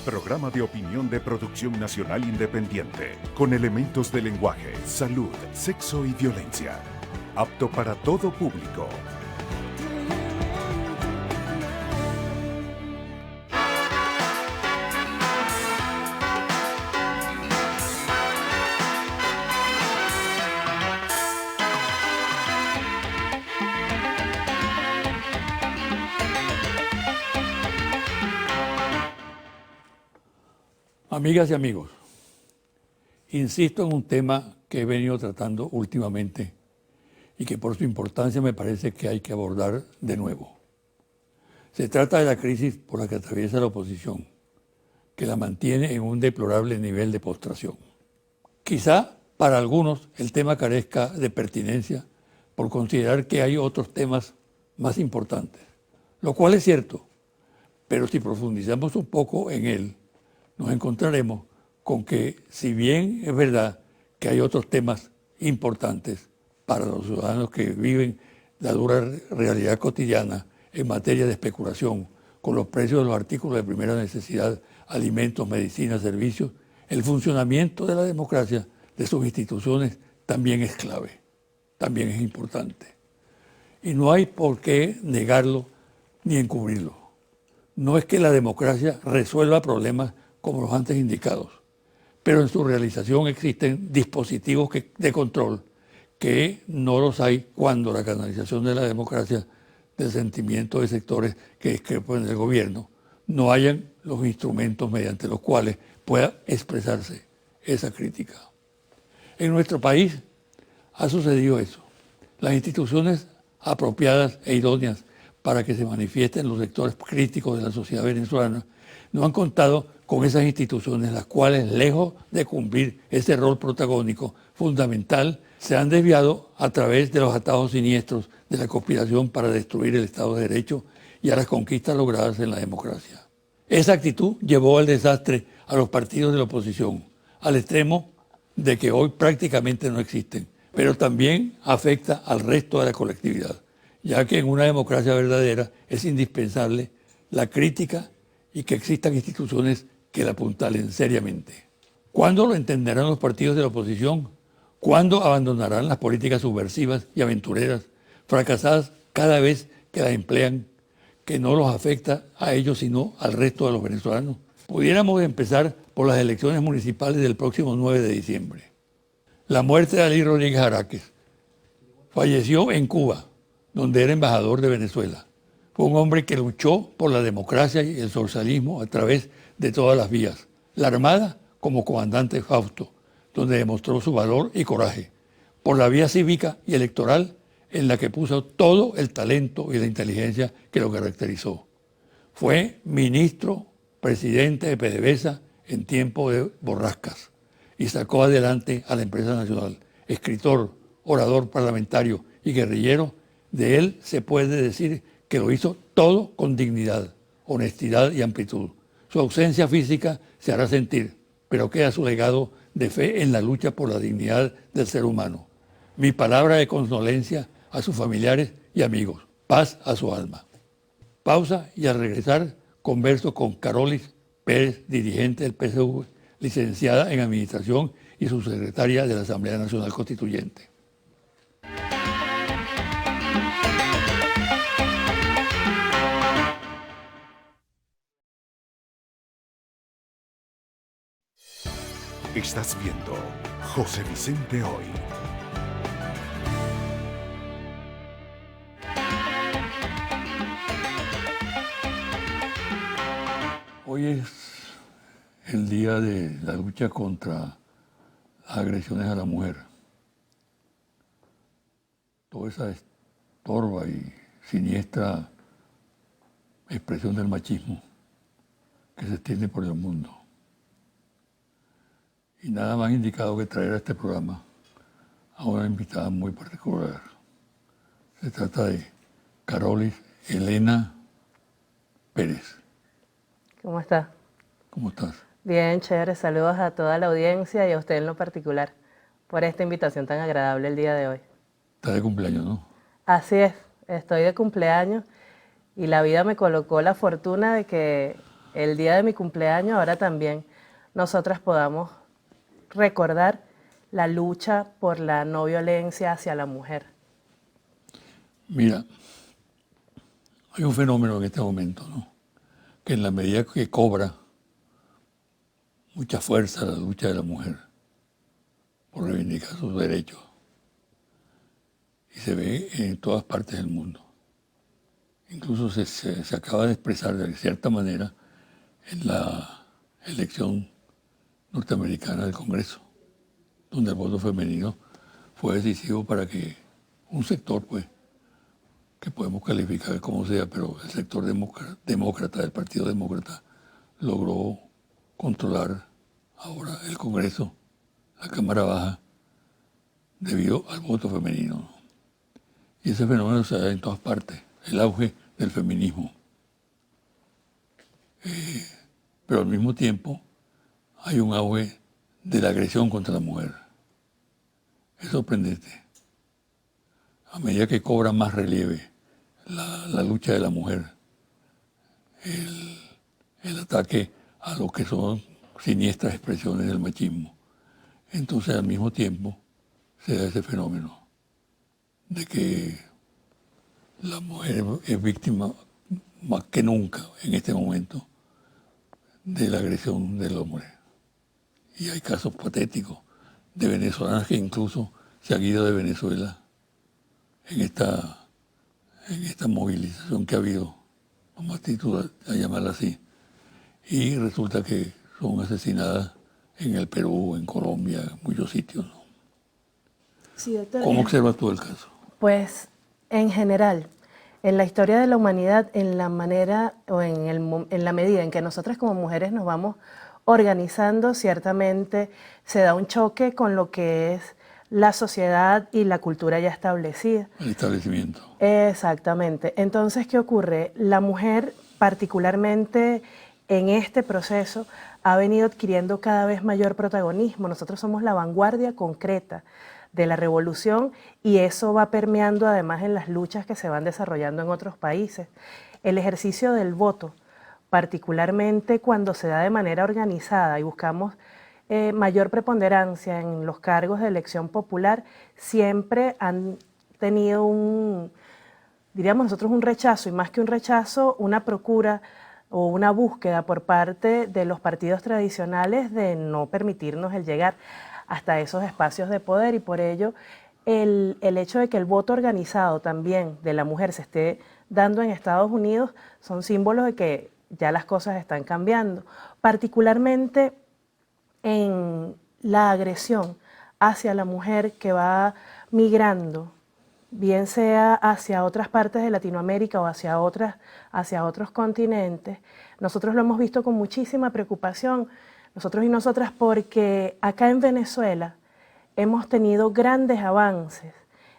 programa de opinión de producción nacional independiente, con elementos de lenguaje, salud, sexo y violencia. Apto para todo público. Amigas y amigos, insisto en un tema que he venido tratando últimamente y que por su importancia me parece que hay que abordar de nuevo. Se trata de la crisis por la que atraviesa la oposición, que la mantiene en un deplorable nivel de postración. Quizá para algunos el tema carezca de pertinencia por considerar que hay otros temas más importantes, lo cual es cierto, pero si profundizamos un poco en él, nos encontraremos con que, si bien es verdad que hay otros temas importantes para los ciudadanos que viven la dura realidad cotidiana en materia de especulación con los precios de los artículos de primera necesidad, alimentos, medicinas, servicios, el funcionamiento de la democracia, de sus instituciones, también es clave, también es importante. Y no hay por qué negarlo ni encubrirlo. No es que la democracia resuelva problemas como los antes indicados, pero en su realización existen dispositivos de control que no los hay cuando la canalización de la democracia, del sentimiento de sectores que discrepan del gobierno, no hayan los instrumentos mediante los cuales pueda expresarse esa crítica. En nuestro país ha sucedido eso. Las instituciones apropiadas e idóneas para que se manifiesten los sectores críticos de la sociedad venezolana no han contado con esas instituciones, las cuales, lejos de cumplir ese rol protagónico fundamental, se han desviado a través de los atajos siniestros de la conspiración para destruir el Estado de Derecho y a las conquistas logradas en la democracia. Esa actitud llevó al desastre a los partidos de la oposición, al extremo de que hoy prácticamente no existen, pero también afecta al resto de la colectividad, ya que en una democracia verdadera es indispensable la crítica y que existan instituciones que la apuntalen seriamente. ¿Cuándo lo entenderán los partidos de la oposición? ¿Cuándo abandonarán las políticas subversivas y aventureras, fracasadas cada vez que las emplean, que no los afecta a ellos sino al resto de los venezolanos? Pudiéramos empezar por las elecciones municipales del próximo 9 de diciembre. La muerte de Ali Rodríguez Araques. Falleció en Cuba, donde era embajador de Venezuela. Fue un hombre que luchó por la democracia y el socialismo a través de todas las vías. La Armada como comandante Fausto, donde demostró su valor y coraje. Por la vía cívica y electoral, en la que puso todo el talento y la inteligencia que lo caracterizó. Fue ministro, presidente de PDVSA en tiempo de borrascas y sacó adelante a la empresa nacional. Escritor, orador parlamentario y guerrillero, de él se puede decir que lo hizo todo con dignidad, honestidad y amplitud. Su ausencia física se hará sentir, pero queda su legado de fe en la lucha por la dignidad del ser humano. Mi palabra de condolencia a sus familiares y amigos. Paz a su alma. Pausa y al regresar converso con Carolis Pérez, dirigente del PSUV, licenciada en Administración y subsecretaria de la Asamblea Nacional Constituyente. Estás viendo José Vicente Hoy. Hoy es el día de la lucha contra las agresiones a la mujer. Toda esa estorba y siniestra expresión del machismo que se extiende por el mundo. Y nada más indicado que traer a este programa a una invitada muy particular. Se trata de Carolis Elena Pérez. ¿Cómo está? ¿Cómo estás? Bien, chévere. Saludos a toda la audiencia y a usted en lo particular por esta invitación tan agradable el día de hoy. Estás de cumpleaños, ¿no? Así es, estoy de cumpleaños y la vida me colocó la fortuna de que el día de mi cumpleaños, ahora también nosotras podamos recordar la lucha por la no violencia hacia la mujer. Mira, hay un fenómeno en este momento, ¿no? Que en la medida que cobra mucha fuerza la lucha de la mujer por reivindicar sus derechos, y se ve en todas partes del mundo. Incluso se acaba de expresar de cierta manera en la elección norteamericana del Congreso, donde el voto femenino fue decisivo para que un sector, pues, que podemos calificar como sea, pero el sector demócrata, del Partido Demócrata, logró controlar ahora el Congreso, la Cámara Baja, debido al voto femenino. Y ese fenómeno se da en todas partes, el auge del feminismo. Pero al mismo tiempo hay un auge de la agresión contra la mujer. Es sorprendente. A medida que cobra más relieve la lucha de la mujer, el ataque a lo que son siniestras expresiones del machismo, entonces al mismo tiempo se da ese fenómeno de que la mujer es víctima más que nunca en este momento de la agresión del hombre. Y hay casos patéticos de venezolanas que incluso se han ido de Venezuela en esta movilización que ha habido, vamos a llamarla así, y resulta que son asesinadas en el Perú, en Colombia, en muchos sitios, ¿no? Sí, doctor. ¿Cómo observas tú el caso? Pues en general, en la historia de la humanidad, en la manera o en la medida en que nosotras como mujeres nos vamos organizando, ciertamente se da un choque con lo que es la sociedad y la cultura ya establecida. El establecimiento. Exactamente. Entonces, ¿qué ocurre? La mujer, particularmente en este proceso, ha venido adquiriendo cada vez mayor protagonismo. Nosotros somos la vanguardia concreta de la revolución y eso va permeando además en las luchas que se van desarrollando en otros países. El ejercicio del voto, particularmente cuando se da de manera organizada y buscamos mayor preponderancia en los cargos de elección popular, siempre han tenido diríamos nosotros, un rechazo, y más que un rechazo, una procura o una búsqueda por parte de los partidos tradicionales de no permitirnos el llegar hasta esos espacios de poder, y por ello el hecho de que el voto organizado también de la mujer se esté dando en Estados Unidos son símbolos de que ya las cosas están cambiando, particularmente en la agresión hacia la mujer que va migrando, bien sea hacia otras partes de Latinoamérica o hacia otros continentes. Nosotros lo hemos visto con muchísima preocupación, nosotros y nosotras, porque acá en Venezuela hemos tenido grandes avances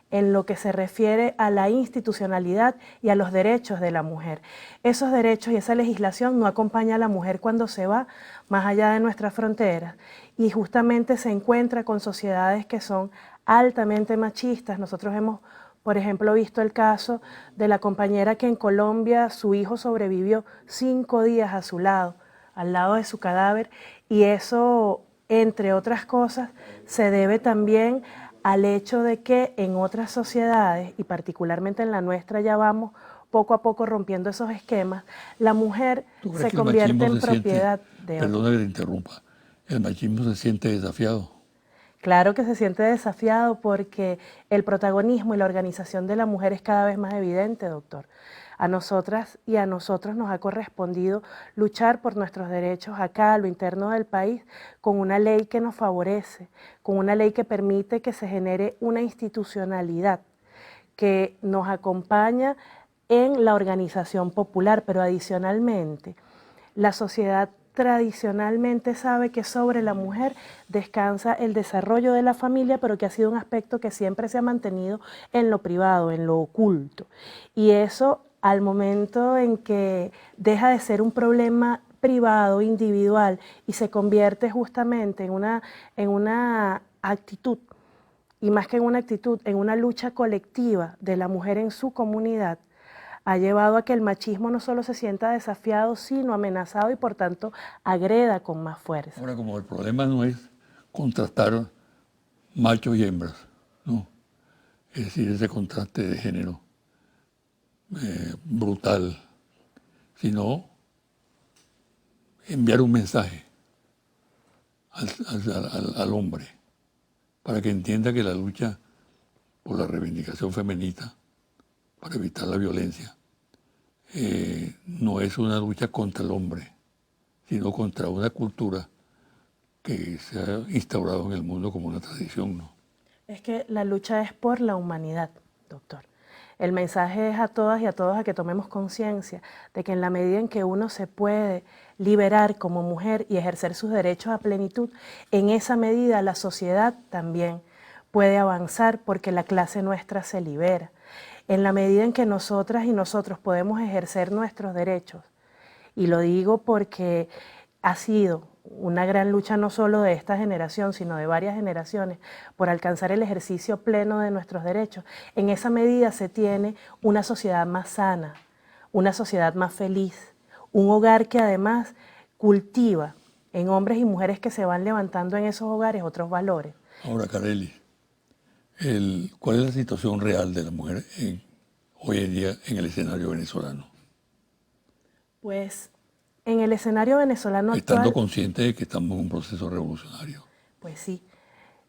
en lo que se refiere a la institucionalidad y a los derechos de la mujer. Esos derechos y esa legislación no acompaña a la mujer cuando se va más allá de nuestras fronteras y justamente se encuentra con sociedades que son altamente machistas. Nosotros hemos, por ejemplo, visto el caso de la compañera que en Colombia su hijo sobrevivió 5 días a su lado, al lado de su cadáver, y eso, entre otras cosas, se debe también al hecho de que en otras sociedades, y particularmente en la nuestra, ya vamos poco a poco rompiendo esos esquemas, la mujer se convierte en propiedad de otro. Perdona que te interrumpa, el machismo se siente desafiado. Claro que se siente desafiado porque el protagonismo y la organización de la mujer es cada vez más evidente, doctor. A nosotras y a nosotros nos ha correspondido luchar por nuestros derechos acá, a lo interno del país, con una ley que nos favorece, con una ley que permite que se genere una institucionalidad que nos acompaña en la organización popular, pero adicionalmente la sociedad tradicionalmente sabe que sobre la mujer descansa el desarrollo de la familia, pero que ha sido un aspecto que siempre se ha mantenido en lo privado, en lo oculto. Y eso, al momento en que deja de ser un problema privado, individual, y se convierte justamente en una actitud, y más que en una actitud, en una lucha colectiva de la mujer en su comunidad, ha llevado a que el machismo no solo se sienta desafiado, sino amenazado y por tanto agreda con más fuerza. Ahora, como el problema no es contrastar machos y hembras, ¿no? Es decir, ese contraste de género brutal, sino enviar un mensaje al hombre para que entienda que la lucha por la reivindicación femenina, para evitar la violencia, no es una lucha contra el hombre, sino contra una cultura que se ha instaurado en el mundo como una tradición, ¿no? Es que la lucha es por la humanidad, doctor. El mensaje es a todas y a todos a que tomemos conciencia de que en la medida en que uno se puede liberar como mujer y ejercer sus derechos a plenitud, en esa medida la sociedad también puede avanzar porque la clase nuestra se libera. En la medida en que nosotras y nosotros podemos ejercer nuestros derechos, y lo digo porque ha sido una gran lucha no solo de esta generación, sino de varias generaciones, por alcanzar el ejercicio pleno de nuestros derechos. En esa medida se tiene una sociedad más sana, una sociedad más feliz, un hogar que además cultiva en hombres y mujeres que se van levantando en esos hogares otros valores. Ahora, Carely, ¿cuál es la situación real de la mujer hoy en día en el escenario venezolano? Pues en el escenario venezolano actual... Estando consciente de que estamos en un proceso revolucionario. Pues sí.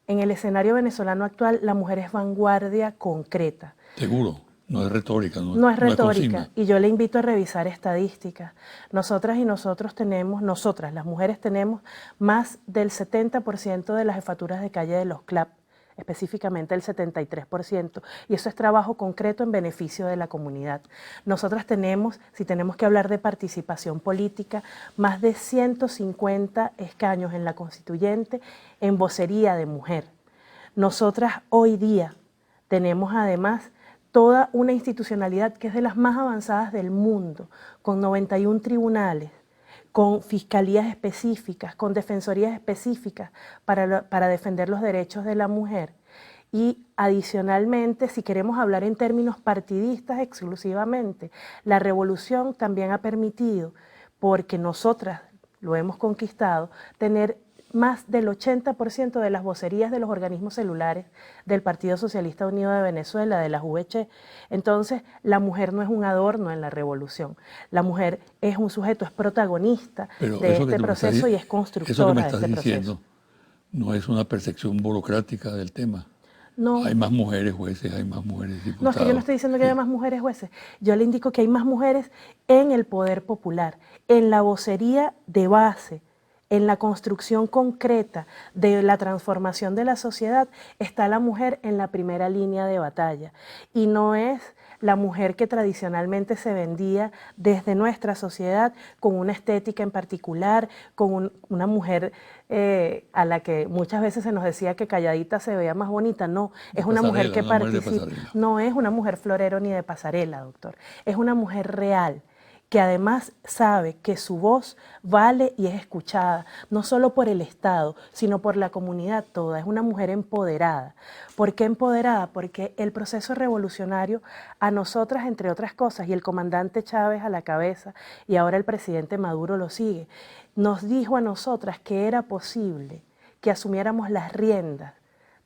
En el escenario venezolano actual, la mujer es vanguardia concreta. Seguro, no es retórica. No es retórica. consigna. Y yo le invito a revisar estadísticas. Nosotras y nosotros tenemos, nosotras, las mujeres tenemos más del 70% de las jefaturas de calle de los CLAP, específicamente el 73%, y eso es trabajo concreto en beneficio de la comunidad. Nosotras tenemos, si tenemos que hablar de participación política, más de 150 escaños en la constituyente en vocería de mujer. Nosotras hoy día tenemos además toda una institucionalidad que es de las más avanzadas del mundo, con 91 tribunales, con fiscalías específicas, con defensorías específicas para defender los derechos de la mujer. Y adicionalmente, si queremos hablar en términos partidistas exclusivamente, la revolución también ha permitido, porque nosotras lo hemos conquistado, tener más del 80% de las vocerías de los organismos celulares del Partido Socialista Unido de Venezuela, de la VC. Entonces, la mujer no es un adorno en la revolución. La mujer es un sujeto, es protagonista de este proceso y es constructora de este proceso. No es una percepción burocrática del tema. No. Hay más mujeres jueces, hay más mujeres diputados. No, es que yo no estoy diciendo que haya más mujeres jueces. Yo le indico que hay más mujeres en el poder popular, en la vocería de base, en la construcción concreta de la transformación de la sociedad. Está la mujer en la primera línea de batalla. Y no es la mujer que tradicionalmente se vendía desde nuestra sociedad con una estética en particular, con una mujer a la que muchas veces se nos decía que calladita se veía más bonita. No, es una mujer que participa. No es una mujer florero ni de pasarela, doctor. Es una mujer real, que además sabe que su voz vale y es escuchada, no solo por el Estado, sino por la comunidad toda. Es una mujer empoderada. ¿Por qué empoderada? Porque el proceso revolucionario a nosotras, entre otras cosas, y el comandante Chávez a la cabeza, y ahora el presidente Maduro lo sigue, nos dijo a nosotras que era posible que asumiéramos las riendas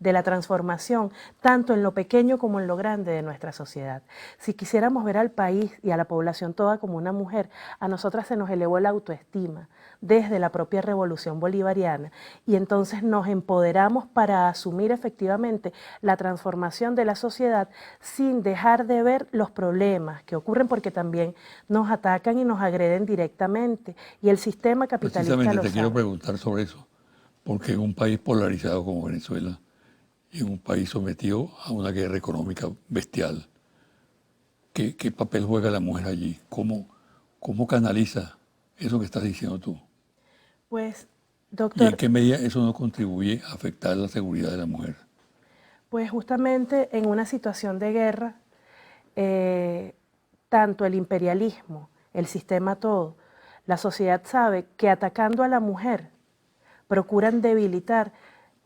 de la transformación, tanto en lo pequeño como en lo grande de nuestra sociedad. Si quisiéramos ver al país y a la población toda como una mujer, a nosotras se nos elevó la autoestima desde la propia revolución bolivariana y entonces nos empoderamos para asumir efectivamente la transformación de la sociedad sin dejar de ver los problemas que ocurren porque también nos atacan y nos agreden directamente y el sistema capitalista lo sabe. Precisamente te quiero preguntar sobre eso, porque en un país polarizado como Venezuela, y en un país sometido a una guerra económica bestial, ¿qué papel juega la mujer allí? ¿Cómo canaliza eso que estás diciendo tú? Pues, doctor... ¿Y en qué medida eso no contribuye a afectar la seguridad de la mujer? Pues justamente en una situación de guerra, tanto el imperialismo, el sistema todo, la sociedad sabe que atacando a la mujer procuran debilitar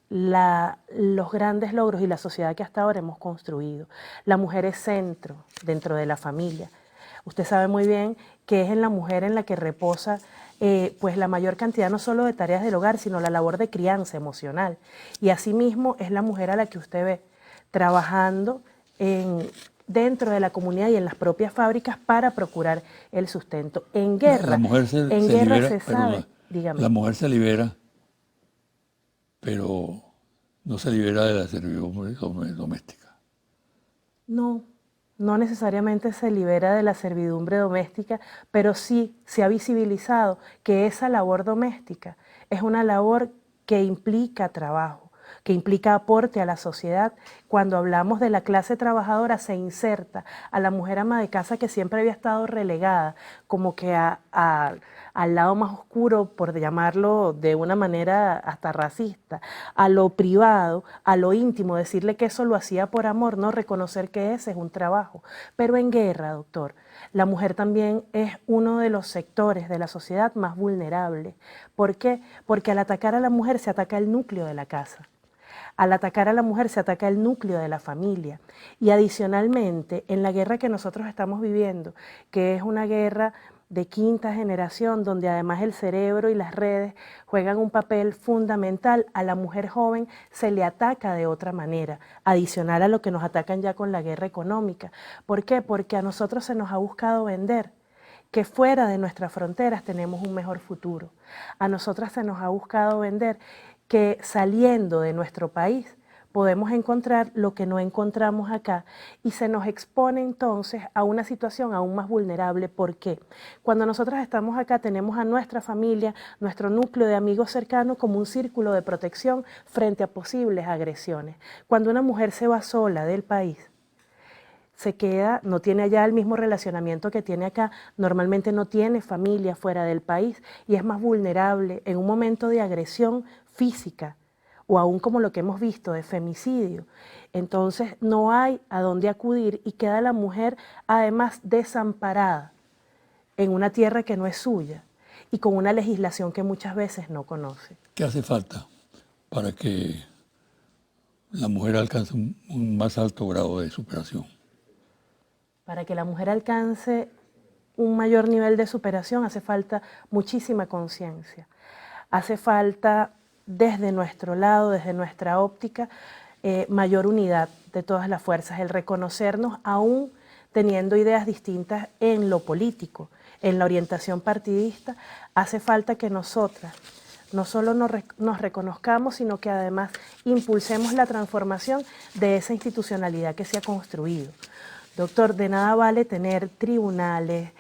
los grandes logros y la sociedad que hasta ahora hemos construido. La mujer es centro dentro de la familia. usted sabe muy bien que es en la mujer en la que reposa pues la mayor cantidad no solo de tareas del hogar, sino la labor de crianza emocional. Y asimismo es la mujer a la que usted ve trabajando dentro de la comunidad y en las propias fábricas para procurar el sustento. En guerra, La mujer se libera, se sabe, dígame. La mujer se libera, pero no se libera de la servidumbre doméstica. No, no necesariamente se libera de la servidumbre doméstica, pero sí se ha visibilizado que esa labor doméstica es una labor que implica trabajo, que implica aporte a la sociedad. Cuando hablamos de la clase trabajadora se inserta a la mujer ama de casa que siempre había estado relegada como que al lado más oscuro, por llamarlo de una manera hasta racista, a lo privado, a lo íntimo, decirle que eso lo hacía por amor, no reconocer que ese es un trabajo. Pero en guerra, doctor, la mujer también es uno de los sectores de la sociedad más vulnerables. ¿Por qué? Porque al atacar a la mujer se ataca el núcleo de la casa. Al atacar a la mujer se ataca el núcleo de la familia. Y adicionalmente, en la guerra que nosotros estamos viviendo, que es una guerra de quinta generación, donde además el cerebro y las redes juegan un papel fundamental, a la mujer joven se le ataca de otra manera, adicional a lo que nos atacan ya con la guerra económica. ¿Por qué? Porque a nosotros se nos ha buscado vender que fuera de nuestras fronteras tenemos un mejor futuro. A nosotras se nos ha buscado vender que saliendo de nuestro país podemos encontrar lo que no encontramos acá y se nos expone entonces a una situación aún más vulnerable. ¿Por qué? Cuando nosotras estamos acá tenemos a nuestra familia, nuestro núcleo de amigos cercanos como un círculo de protección frente a posibles agresiones. Cuando una mujer se va sola del país, se queda, no tiene allá el mismo relacionamiento que tiene acá, normalmente no tiene familia fuera del país y es más vulnerable en un momento de agresión física o aún como lo que hemos visto de femicidio. Entonces no hay a dónde acudir y queda la mujer además desamparada en una tierra que no es suya y con una legislación que muchas veces no conoce. ¿Qué hace falta para que la mujer alcance un más alto grado de superación? Para que la mujer alcance un mayor nivel de superación hace falta muchísima conciencia. Hace falta desde nuestro lado, desde nuestra óptica, mayor unidad de todas las fuerzas, el reconocernos aún teniendo ideas distintas en lo político, en la orientación partidista. Hace falta que nosotras no solo nos reconozcamos, sino que además impulsemos la transformación de esa institucionalidad que se ha construido. Doctor, de nada vale tener tribunales,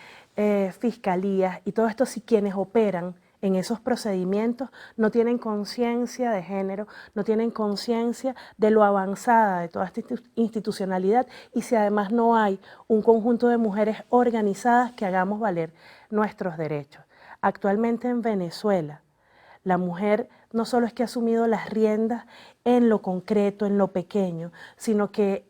fiscalías y todo esto si quienes operan en esos procedimientos no tienen conciencia de género, no tienen conciencia de lo avanzada de toda esta institucionalidad y si además no hay un conjunto de mujeres organizadas que hagamos valer nuestros derechos. Actualmente en Venezuela, la mujer no solo es que ha asumido las riendas en lo concreto, en lo pequeño, sino que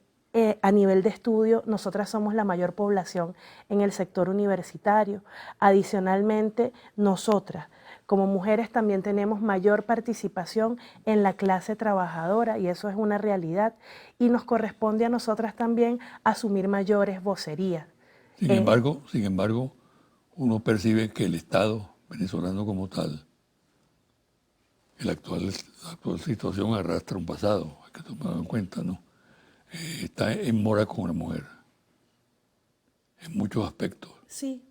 a nivel de estudio, nosotras somos la mayor población en el sector universitario. Adicionalmente, nosotras, como mujeres, también tenemos mayor participación en la clase trabajadora y eso es una realidad. Y nos corresponde a nosotras también asumir mayores vocerías. Sin embargo, uno percibe que el Estado venezolano como tal, la actual situación arrastra un pasado, hay que tomarlo en cuenta, ¿no? Está en mora con la mujer, en muchos aspectos. Sí,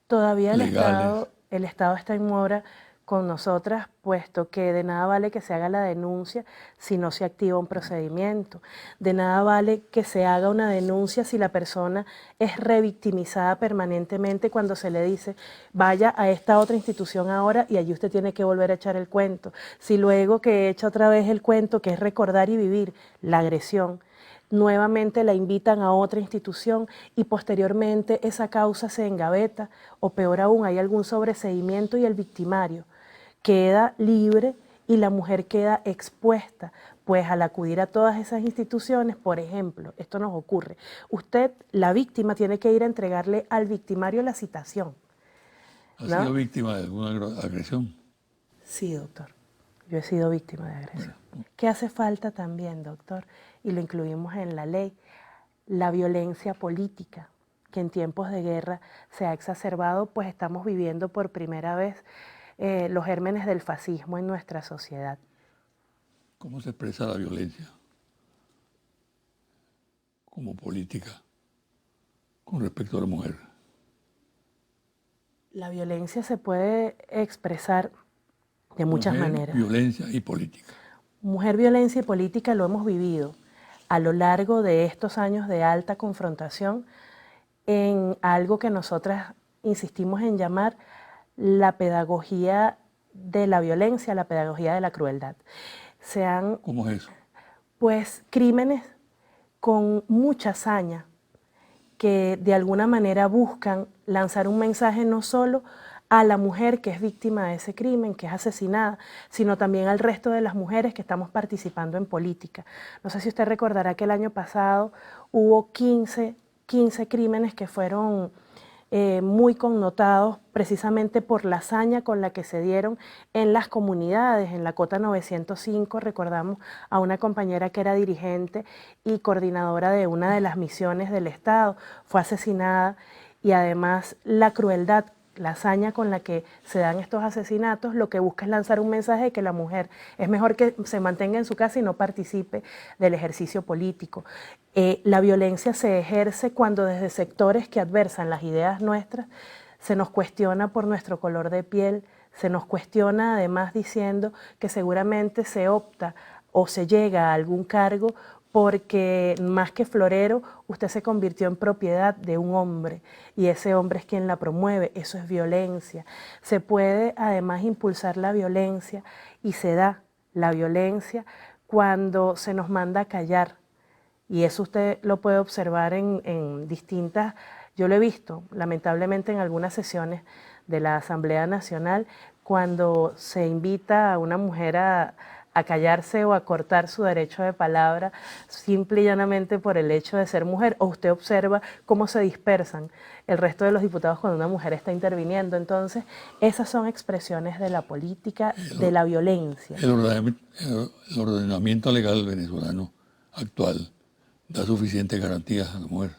todavía legales. el Estado está en mora con nosotras, puesto que de nada vale que se haga la denuncia si no se activa un procedimiento. De nada vale que se haga una denuncia si la persona es revictimizada permanentemente cuando se le dice vaya a esta otra institución ahora y allí usted tiene que volver a echar el cuento. Si luego que echa otra vez el cuento, que es recordar y vivir la agresión, nuevamente la invitan a otra institución y posteriormente esa causa se engaveta o peor aún hay algún sobreseimiento y el victimario queda libre y la mujer queda expuesta, pues al acudir a todas esas instituciones, por ejemplo, esto nos ocurre, usted, la víctima, tiene que ir a entregarle al victimario la citación. ¿Ha sido víctima de alguna agresión? Sí, doctor. Yo he sido víctima de agresión. ¿Qué hace falta también, doctor? Y lo incluimos en la ley, la violencia política. que en tiempos de guerra se ha exacerbado, pues estamos viviendo por primera vez los gérmenes del fascismo en nuestra sociedad. ¿Cómo se expresa la violencia como política con respecto a la mujer? La violencia se puede expresar de muchas maneras. Violencia y política. Mujer, violencia y política lo hemos vivido a lo largo de estos años de alta confrontación en algo que nosotras insistimos en llamar la pedagogía de la violencia, la pedagogía de la crueldad. ¿Cómo es eso? Pues crímenes con mucha hazaña que de alguna manera buscan lanzar un mensaje no solo a la mujer que es víctima de ese crimen, que es asesinada, sino también al resto de las mujeres que estamos participando en política. No sé si usted recordará que el año pasado hubo 15 crímenes que fueron muy connotados precisamente por la hazaña con la que se dieron en las comunidades. En la Cota 905 recordamos a una compañera que era dirigente y coordinadora de una de las misiones del Estado, fue asesinada, y además la crueldad, la hazaña con la que se dan estos asesinatos, lo que busca es lanzar un mensaje de que la mujer es mejor que se mantenga en su casa y no participe del ejercicio político. La violencia se ejerce cuando desde sectores que adversan las ideas nuestras se nos cuestiona por nuestro color de piel, se nos cuestiona además diciendo que seguramente se opta o se llega a algún cargo porque más que florero, usted se convirtió en propiedad de un hombre y ese hombre es quien la promueve. Eso es violencia. Se puede además impulsar la violencia y se da la violencia cuando se nos manda a callar. Y eso usted lo puede observar en distintas, yo lo he visto lamentablemente en algunas sesiones de la Asamblea Nacional, cuando se invita a una mujer a callarse o a cortar su derecho de palabra simple y llanamente por el hecho de ser mujer, o usted observa cómo se dispersan el resto de los diputados cuando una mujer está interviniendo. Entonces, esas son expresiones de la política, de la violencia. El ordenamiento legal venezolano actual da suficientes garantías a la mujer.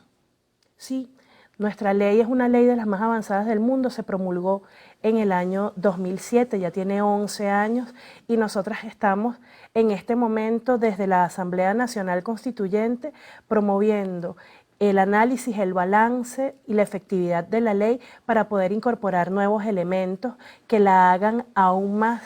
Sí, nuestra ley es una ley de las más avanzadas del mundo, se promulgó en el año 2007, ya tiene 11 años, y nosotras estamos en este momento desde la Asamblea Nacional Constituyente promoviendo el análisis, el balance y la efectividad de la ley para poder incorporar nuevos elementos que la hagan aún más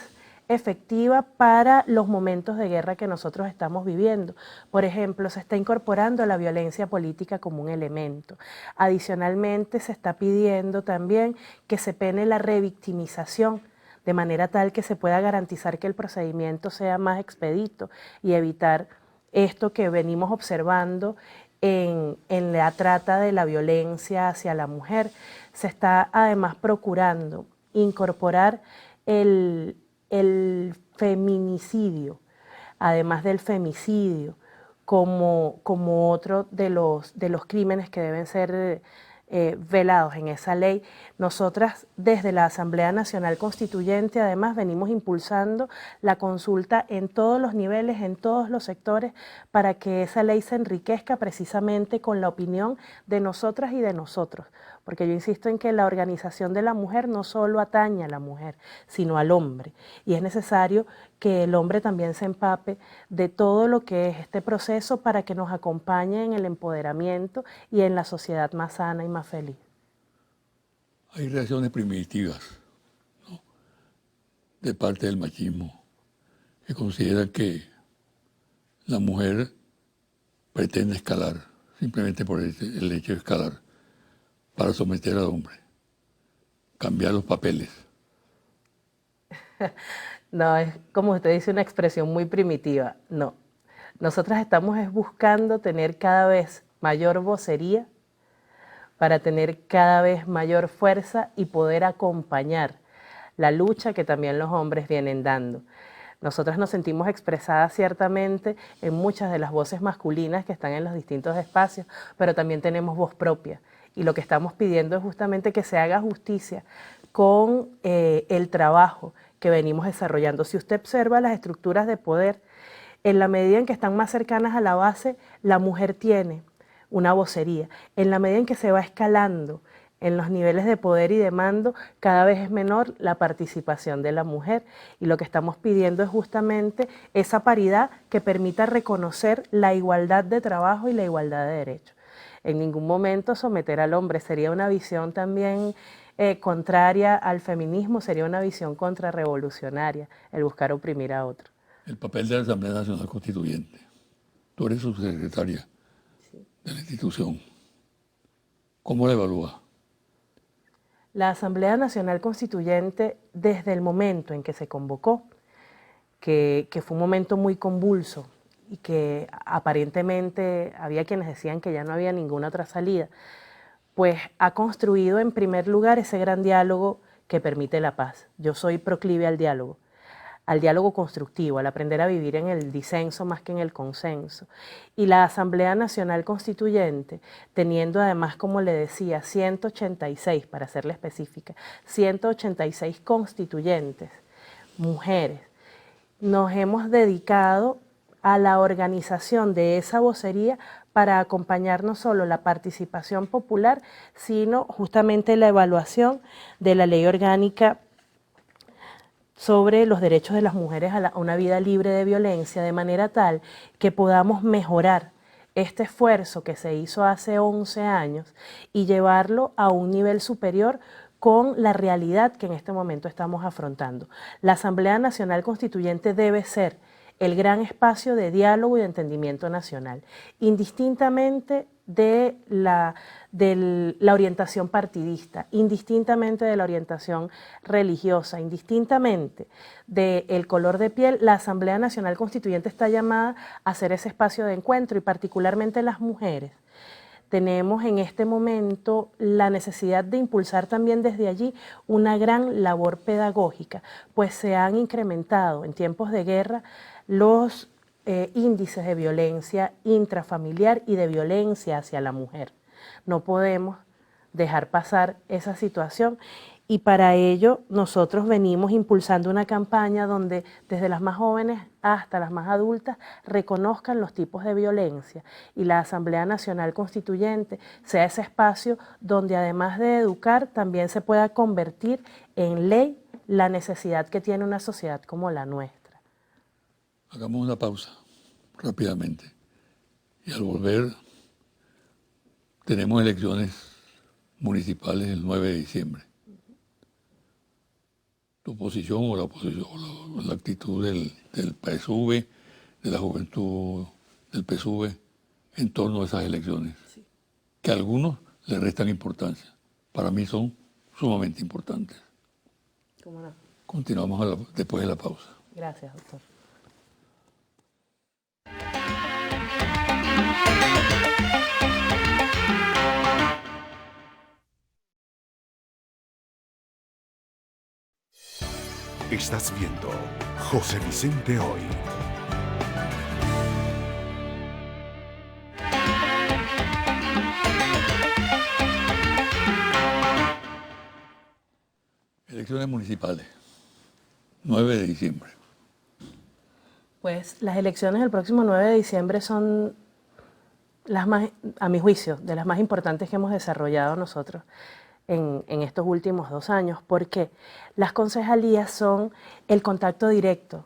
efectiva para los momentos de guerra que nosotros estamos viviendo. Por ejemplo, se está incorporando la violencia política como un elemento. Adicionalmente, se está pidiendo también que se pene la revictimización, de manera tal que se pueda garantizar que el procedimiento sea más expedito y evitar esto que venimos observando en la trata de la violencia hacia la mujer. Se está además procurando incorporar el feminicidio, además del femicidio, como otro de los crímenes que deben ser velados en esa ley. Nosotras desde la Asamblea Nacional Constituyente además venimos impulsando la consulta en todos los niveles, en todos los sectores, para que esa ley se enriquezca precisamente con la opinión de nosotras y de nosotros, porque yo insisto en que la organización de la mujer no solo atañe a la mujer, sino al hombre, y es necesario que el hombre también se empape de todo lo que es este proceso para que nos acompañe en el empoderamiento y en la sociedad más sana y más feliz. Hay reacciones primitivas, ¿no?, de parte del machismo, que consideran que la mujer pretende escalar, simplemente por el hecho de escalar, para someter al hombre, cambiar los papeles. No, es como usted dice, una expresión muy primitiva. No, nosotras estamos buscando tener cada vez mayor vocería para tener cada vez mayor fuerza y poder acompañar la lucha que también los hombres vienen dando. Nosotras nos sentimos expresadas ciertamente en muchas de las voces masculinas que están en los distintos espacios, pero también tenemos voz propia. Y lo que estamos pidiendo es justamente que se haga justicia con el trabajo que venimos desarrollando. Si usted observa las estructuras de poder, en la medida en que están más cercanas a la base, la mujer tiene una vocería. En la medida en que se va escalando en los niveles de poder y de mando, cada vez es menor la participación de la mujer. Y lo que estamos pidiendo es justamente esa paridad que permita reconocer la igualdad de trabajo y la igualdad de derechos. En ningún momento someter al hombre sería una visión también contraria al feminismo, sería una visión contrarrevolucionaria, el buscar oprimir a otro. El papel de la Asamblea Nacional Constituyente. Tú eres subsecretaria de la institución. ¿Cómo la evalúas? La Asamblea Nacional Constituyente, desde el momento en que se convocó, que fue un momento muy convulso y que aparentemente había quienes decían que ya no había ninguna otra salida, pues ha construido en primer lugar ese gran diálogo que permite la paz. Yo soy proclive al diálogo constructivo, al aprender a vivir en el disenso más que en el consenso. Y la Asamblea Nacional Constituyente, teniendo además, como le decía, 186, para serle específica, 186 constituyentes, mujeres, nos hemos dedicado a la organización de esa vocería para acompañar no solo la participación popular, sino justamente la evaluación de la ley orgánica sobre los derechos de las mujeres a una vida libre de violencia, de manera tal que podamos mejorar este esfuerzo que se hizo hace 11 años y llevarlo a un nivel superior con la realidad que en este momento estamos afrontando. La Asamblea Nacional Constituyente debe ser el gran espacio de diálogo y de entendimiento nacional, indistintamente de la orientación partidista, indistintamente de la orientación religiosa, indistintamente del color de piel. La Asamblea Nacional Constituyente está llamada a ser ese espacio de encuentro y particularmente las mujeres. Tenemos en este momento la necesidad de impulsar también desde allí una gran labor pedagógica, pues se han incrementado en tiempos de guerra los índices de violencia intrafamiliar y de violencia hacia la mujer. No podemos dejar pasar esa situación y para ello nosotros venimos impulsando una campaña donde desde las más jóvenes hasta las más adultas reconozcan los tipos de violencia y la Asamblea Nacional Constituyente sea ese espacio donde además de educar también se pueda convertir en ley la necesidad que tiene una sociedad como la nuestra. Hagamos una pausa rápidamente y al volver tenemos elecciones municipales el 9 de diciembre. Tu posición o la oposición, o la actitud del PSV, de la juventud del PSV en torno a esas elecciones, sí, que a algunos le restan importancia. Para mí son sumamente importantes. ¿Cómo no? Continuamos después de la pausa. Gracias, doctor. Estás viendo José Vicente Hoy. Elecciones municipales, 9 de diciembre. Pues las elecciones del próximo 9 de diciembre son las más, a mi juicio, de las más importantes que hemos desarrollado nosotros en estos últimos 2 años, porque las concejalías son el contacto directo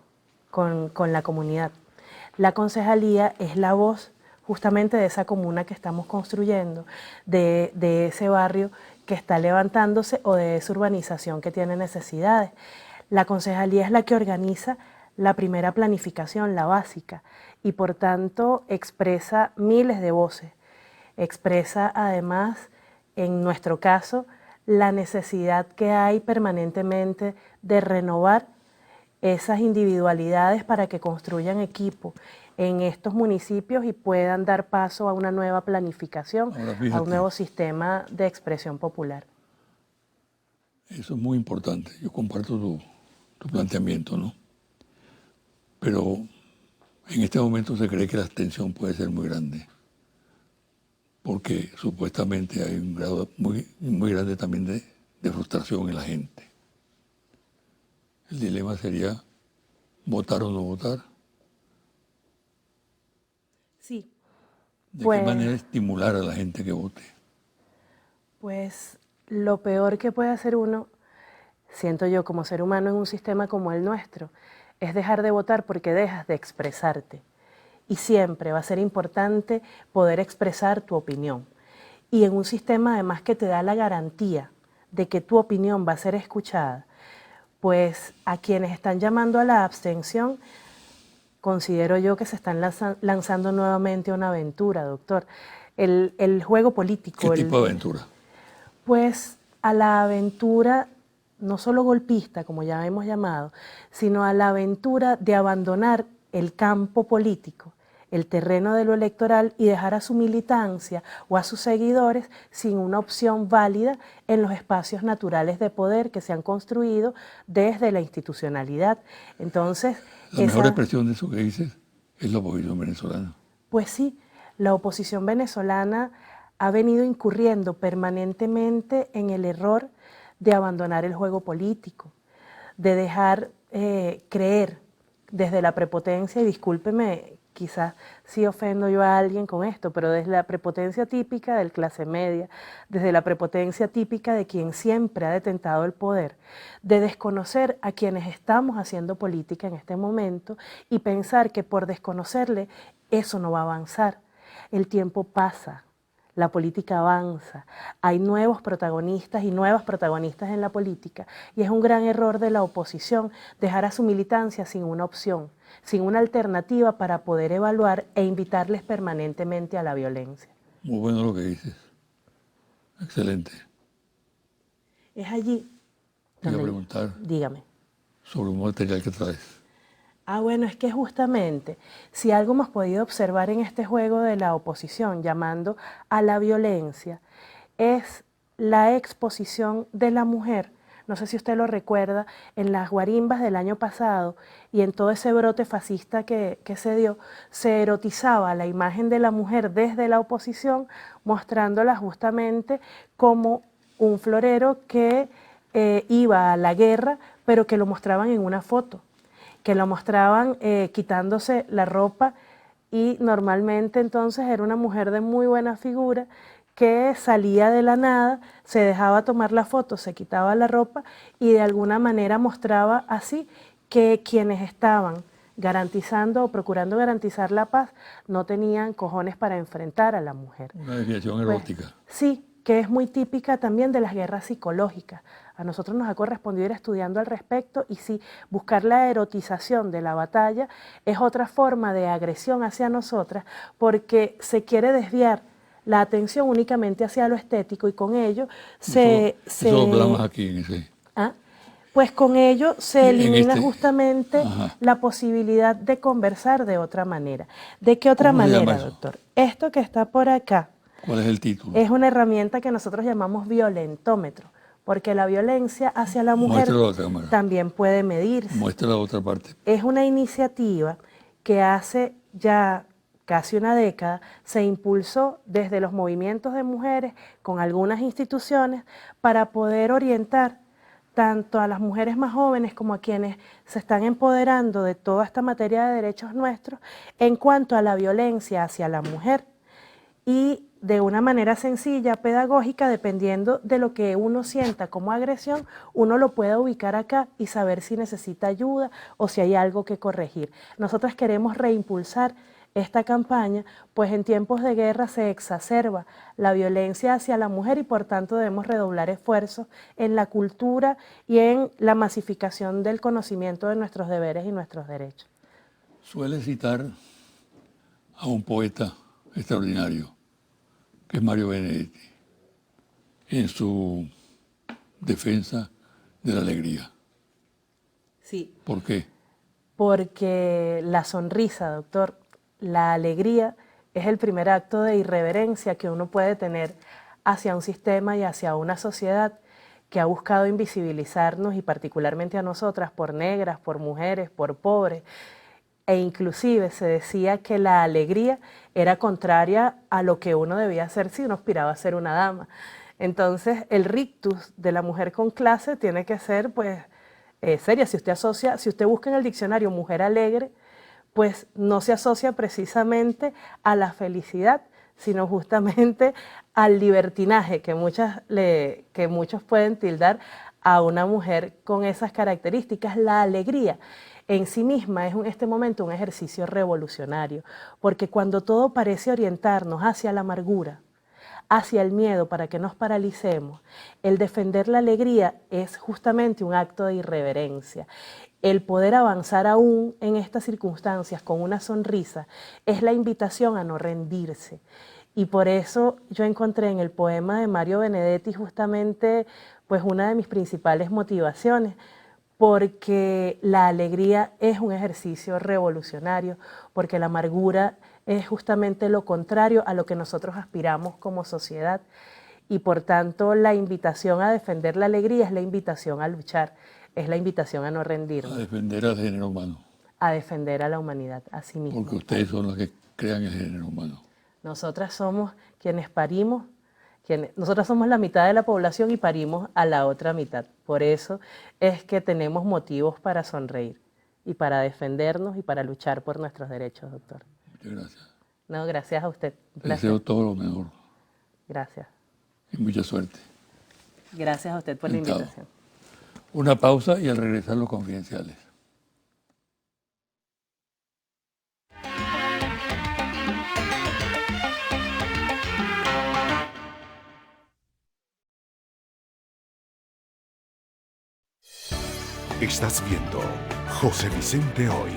con la comunidad. La concejalía es la voz justamente de esa comuna que estamos construyendo, de ese barrio que está levantándose o de esa urbanización que tiene necesidades. La concejalía es la que organiza la primera planificación, la básica, y por tanto expresa miles de voces. Expresa además, en nuestro caso, la necesidad que hay permanentemente de renovar esas individualidades para que construyan equipo en estos municipios y puedan dar paso a una nueva planificación, a un nuevo sistema de expresión popular. Eso es muy importante. Yo comparto tu planteamiento, ¿no? Pero en este momento se cree que la tensión puede ser muy grande, porque supuestamente hay un grado muy grande también de frustración en la gente. El dilema sería votar o no votar. Sí, ¿De Pues- qué manera estimular a la gente que vote? Pues lo peor que puede hacer uno, siento yo como ser humano en un sistema como el nuestro, es dejar de votar porque dejas de expresarte. Y siempre va a ser importante poder expresar tu opinión. Y en un sistema además que te da la garantía de que tu opinión va a ser escuchada, pues a quienes están llamando a la abstención, considero yo que se están lanzando nuevamente a una aventura, doctor. El juego político. ¿Qué tipo de aventura? Pues a la aventura, no solo golpista, como ya hemos llamado, sino a la aventura de abandonar el campo político, el terreno de lo electoral y dejar a su militancia o a sus seguidores sin una opción válida en los espacios naturales de poder que se han construido desde la institucionalidad. Entonces, La mejor expresión de eso que dices es la oposición venezolana. pues sí, la oposición venezolana ha venido incurriendo permanentemente en el error de abandonar el juego político, de dejar creer desde la prepotencia, y discúlpeme, quizás sí ofendo yo a alguien con esto, pero desde la prepotencia típica del clase media, desde la prepotencia típica de quien siempre ha detentado el poder, de desconocer a quienes estamos haciendo política en este momento y pensar que por desconocerle eso no va a avanzar. El tiempo pasa, la política avanza, hay nuevos protagonistas y nuevas protagonistas en la política y es un gran error de la oposición dejar a su militancia sin una opción, sin una alternativa para poder evaluar e invitarles permanentemente a la violencia. Muy bueno lo que dices. Excelente. Es allí Voy a donde... preguntar Dígame. sobre un material que traes. Bueno, es que justamente si algo hemos podido observar en este juego de la oposición llamando a la violencia es la exposición de la mujer. No sé si usted lo recuerda, en las guarimbas del año pasado y en todo ese brote fascista que se dio, se erotizaba la imagen de la mujer desde la oposición, mostrándola justamente como un florero que iba a la guerra, pero que lo mostraban en una foto, que lo mostraban quitándose la ropa y normalmente entonces era una mujer de muy buena figura que salía de la nada, se dejaba tomar la foto, se quitaba la ropa y de alguna manera mostraba así que quienes estaban garantizando o procurando garantizar la paz no tenían cojones para enfrentar a la mujer. Una desviación erótica. Sí, que es muy típica también de las guerras psicológicas. A nosotros nos ha correspondido ir estudiando al respecto y sí, buscar la erotización de la batalla es otra forma de agresión hacia nosotras porque se quiere desviar la atención únicamente hacia lo estético y con ello Eso lo hablamos aquí en ese. Pues con ello se elimina justamente Ajá. la posibilidad de conversar de otra manera. ¿De qué otra ¿Cómo se llama manera, eso? doctor? Esto que está por acá ¿Cuál es el título? es una herramienta que nosotros llamamos violentómetro, porque la violencia hacia la mujer Muéstralo a la otra cámara. también puede medirse. Muestra la otra parte. Es una iniciativa que hace ya casi una década se impulsó desde los movimientos de mujeres con algunas instituciones para poder orientar tanto a las mujeres más jóvenes como a quienes se están empoderando de toda esta materia de derechos nuestros en cuanto a la violencia hacia la mujer y de una manera sencilla, pedagógica, dependiendo de lo que uno sienta como agresión, uno lo puede ubicar acá y saber si necesita ayuda o si hay algo que corregir. Nosotras queremos reimpulsar esta campaña, pues en tiempos de guerra se exacerba la violencia hacia la mujer y por tanto debemos redoblar esfuerzos en la cultura y en la masificación del conocimiento de nuestros deberes y nuestros derechos. Suele citar a un poeta extraordinario, que es Mario Benedetti, en su defensa de la alegría. Sí. ¿Por qué? Porque la sonrisa, doctor, la alegría es el primer acto de irreverencia que uno puede tener hacia un sistema y hacia una sociedad que ha buscado invisibilizarnos y particularmente a nosotras por negras, por mujeres, por pobres. E inclusive se decía que la alegría era contraria a lo que uno debía hacer si uno aspiraba a ser una dama. Entonces el rictus de la mujer con clase tiene que ser pues seria. Si usted busca en el diccionario mujer alegre, pues no se asocia precisamente a la felicidad, sino justamente al libertinaje que muchos pueden tildar a una mujer con esas características. La alegría en sí misma es en este momento un ejercicio revolucionario, porque cuando todo parece orientarnos hacia la amargura, hacia el miedo para que nos paralicemos, el defender la alegría es justamente un acto de irreverencia. El poder avanzar aún en estas circunstancias con una sonrisa es la invitación a no rendirse. Y por eso yo encontré en el poema de Mario Benedetti justamente pues una de mis principales motivaciones, porque la alegría es un ejercicio revolucionario, porque la amargura es justamente lo contrario a lo que nosotros aspiramos como sociedad. Y por tanto la invitación a defender la alegría es la invitación a luchar, es la invitación a no rendirnos. A defender al género humano. A defender a la humanidad, a sí misma. Porque ustedes son los que crean el género humano. Nosotras somos quienes parimos, nosotras somos la mitad de la población y parimos a la otra mitad. Por eso es que tenemos motivos para sonreír y para defendernos y para luchar por nuestros derechos, doctor. Muchas gracias. No, gracias a usted. Te deseo todo lo mejor. Gracias. Y mucha suerte. Gracias a usted por la invitación. Una pausa y al regresar los confidenciales. Estás viendo José Vicente Hoy.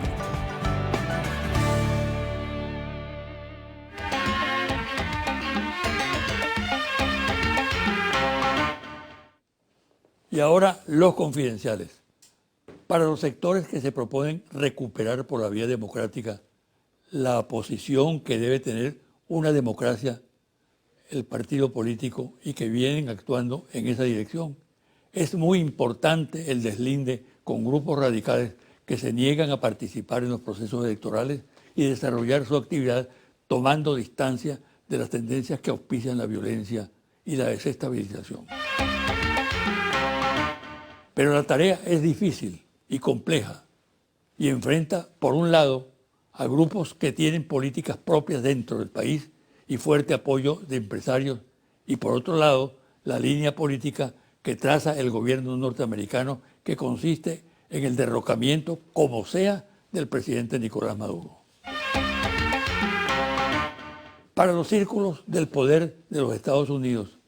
Y ahora los confidenciales. Para los sectores que se proponen recuperar por la vía democrática la posición que debe tener una democracia, el partido político, y que vienen actuando en esa dirección, es muy importante el deslinde con grupos radicales que se niegan a participar en los procesos electorales y desarrollar su actividad tomando distancia de las tendencias que auspician la violencia y la desestabilización. Pero la tarea es difícil y compleja y enfrenta, por un lado, a grupos que tienen políticas propias dentro del país y fuerte apoyo de empresarios, y por otro lado, la línea política que traza el gobierno norteamericano, que consiste en el derrocamiento, como sea, del presidente Nicolás Maduro. Para los círculos del poder de los Estados Unidos,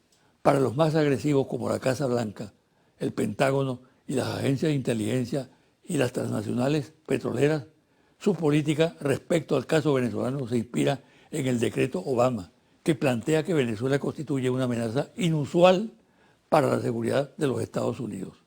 para los más agresivos como la Casa Blanca, el Pentágono y las agencias de inteligencia y las transnacionales petroleras, su política respecto al caso venezolano se inspira en el decreto Obama, que plantea que Venezuela constituye una amenaza inusual para la seguridad de los Estados Unidos.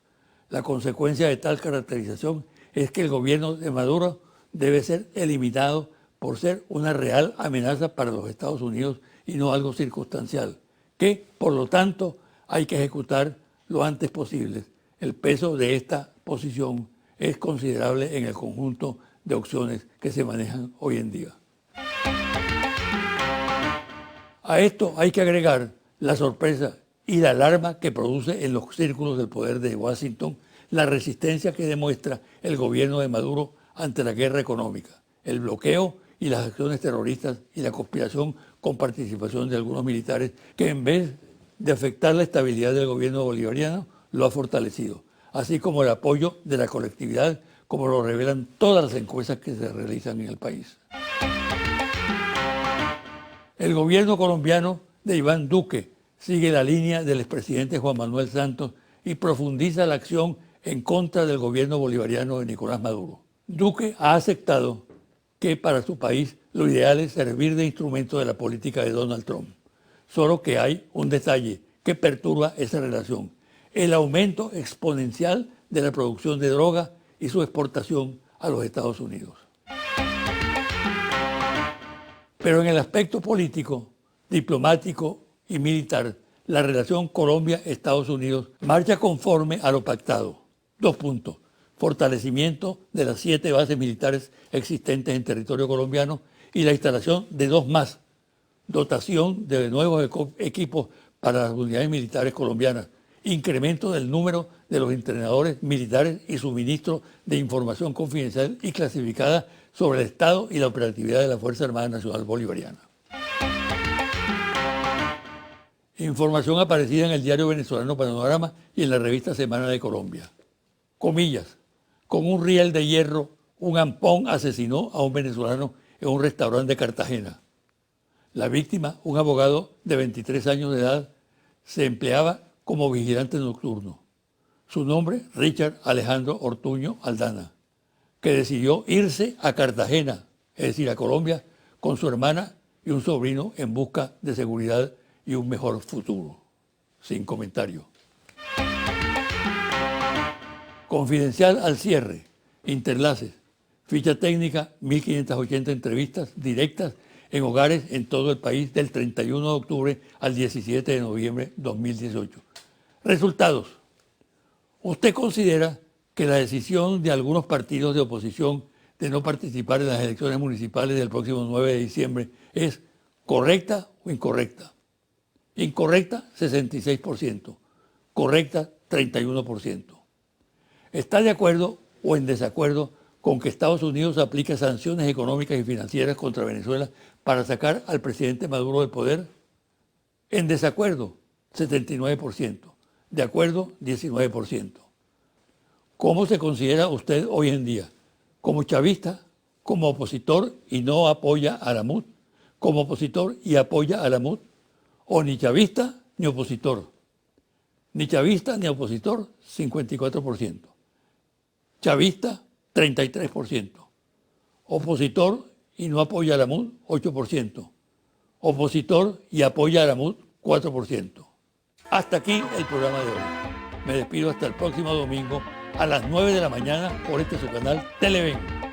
La consecuencia de tal caracterización es que el gobierno de Maduro debe ser eliminado por ser una real amenaza para los Estados Unidos y no algo circunstancial, que, por lo tanto, hay que ejecutar lo antes posible. El peso de esta posición es considerable en el conjunto de opciones que se manejan hoy en día. A esto hay que agregar la sorpresa y la alarma que produce en los círculos del poder de Washington la resistencia que demuestra el gobierno de Maduro ante la guerra económica, el bloqueo y las acciones terroristas y la conspiración con participación de algunos militares que, en vez de afectar la estabilidad del gobierno bolivariano, lo ha fortalecido, así como el apoyo de la colectividad, como lo revelan todas las encuestas que se realizan en el país. El gobierno colombiano de Iván Duque sigue la línea del expresidente Juan Manuel Santos y profundiza la acción en contra del gobierno bolivariano de Nicolás Maduro. Duque ha aceptado que para su país lo ideal es servir de instrumento de la política de Donald Trump. Solo que hay un detalle que perturba esa relación: el aumento exponencial de la producción de droga y su exportación a los Estados Unidos. Pero en el aspecto político, diplomático y militar, la relación Colombia-Estados Unidos marcha conforme a lo pactado. 2 puntos. Fortalecimiento de las 7 bases militares existentes en territorio colombiano y la instalación de 2 más. Dotación de nuevos equipos para las unidades militares colombianas. Incremento del número de los entrenadores militares y suministro de información confidencial y clasificada sobre el estado y la operatividad de la Fuerza Armada Nacional Bolivariana. Información aparecida en el diario venezolano Panorama y en la revista Semana de Colombia. Comillas, con un riel de hierro, un ampón asesinó a un venezolano en un restaurante de Cartagena. La víctima, un abogado de 23 años de edad, se empleaba como vigilante nocturno. Su nombre, Richard Alejandro Ortuño Aldana, que decidió irse a Cartagena, es decir, a Colombia, con su hermana y un sobrino en busca de seguridad y un mejor futuro. Sin comentario. Confidencial al cierre, interlaces, ficha técnica, 1.580 entrevistas directas en hogares en todo el país del 31 de octubre al 17 de noviembre de 2018. Resultados. ¿Usted considera que la decisión de algunos partidos de oposición de no participar en las elecciones municipales del próximo 9 de diciembre es correcta o incorrecta? Incorrecta, 66%. Correcta, 31%. ¿Está de acuerdo o en desacuerdo con que Estados Unidos aplique sanciones económicas y financieras contra Venezuela para sacar al presidente Maduro del poder? En desacuerdo, 79%. De acuerdo, 19%. ¿Cómo se considera usted hoy en día? ¿Como chavista? ¿Como opositor y no apoya a la MUD? ¿Como opositor y apoya a la MUD? ¿O ni chavista ni opositor? Ni chavista ni opositor, 54%. Chavista, 33%. Opositor y no apoya a la MUD, 8%. Opositor y apoya a la MUD, 4%. Hasta aquí el programa de hoy. Me despido hasta el próximo domingo a las 9 de la mañana por este su canal Televen.